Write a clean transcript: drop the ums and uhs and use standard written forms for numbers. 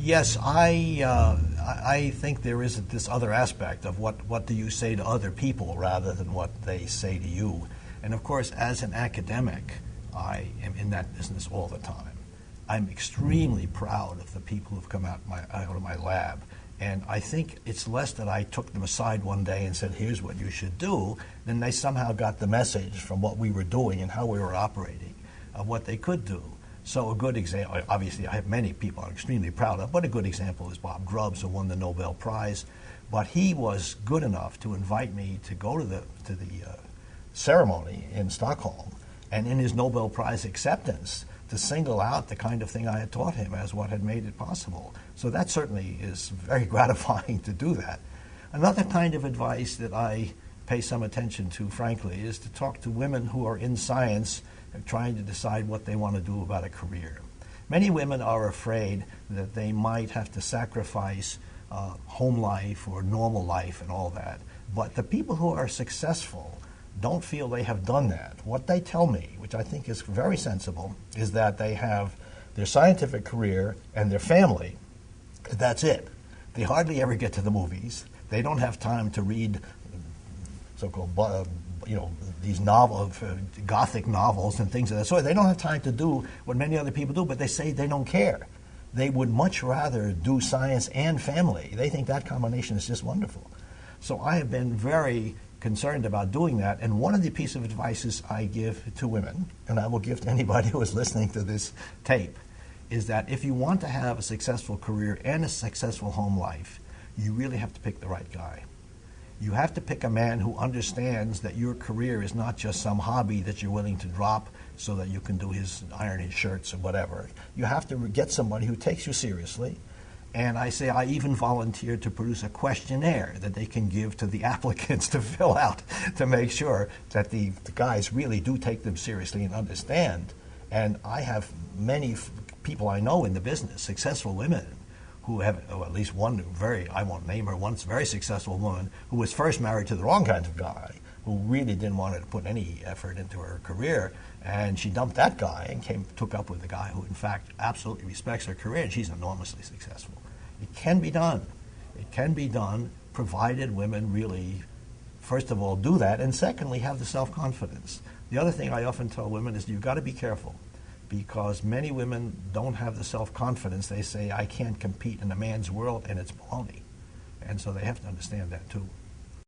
Yes, I think there is this other aspect of what do you say to other people rather than what they say to you. And of course, as an academic, I am in that business all the time. I'm extremely proud of the people who've come out of my lab. And I think it's less that I took them aside one day and said, here's what you should do, than they somehow got the message from what we were doing and how we were operating of what they could do. So a good example, obviously I have many people I'm extremely proud of, but a good example is Bob Grubbs, who won the Nobel Prize. But he was good enough to invite me to go to the ceremony in Stockholm, and in his Nobel Prize acceptance, to single out the kind of thing I had taught him as what had made it possible. So that certainly is very gratifying to do that. Another kind of advice that I pay some attention to, frankly, is to talk to women who are in science trying to decide what they want to do about a career. Many women are afraid that they might have to sacrifice home life or normal life and all that. But the people who are successful don't feel they have done that. What they tell me, which I think is very sensible, is that they have their scientific career and their family. That's it. They hardly ever get to the movies. They don't have time to read so-called these Gothic novels and things of that sort. They don't have time to do what many other people do, but they say they don't care. They would much rather do science and family. They think that combination is just wonderful. So I have been very concerned about doing that, and one of the pieces of advice I give to women, and I will give to anybody who is listening to this tape, is that if you want to have a successful career and a successful home life, you really have to pick the right guy. You have to pick a man who understands that your career is not just some hobby that you're willing to drop so that you can iron his shirts or whatever. You have to get somebody who takes you seriously. And I even volunteered to produce a questionnaire that they can give to the applicants to fill out to make sure that the guys really do take them seriously and understand. And I have many people I know in the business, successful women, who have, or at least one I won't name her, one very successful woman who was first married to the wrong kind of guy, who really didn't want to put any effort into her career, and she dumped that guy and took up with the guy who in fact absolutely respects her career, and she's enormously successful. It can be done. It can be done, provided women really, first of all, do that, and secondly, have the self-confidence. The other thing I often tell women is you've got to be careful, because many women don't have the self-confidence. They say, I can't compete in a man's world, and it's baloney. And so they have to understand that too.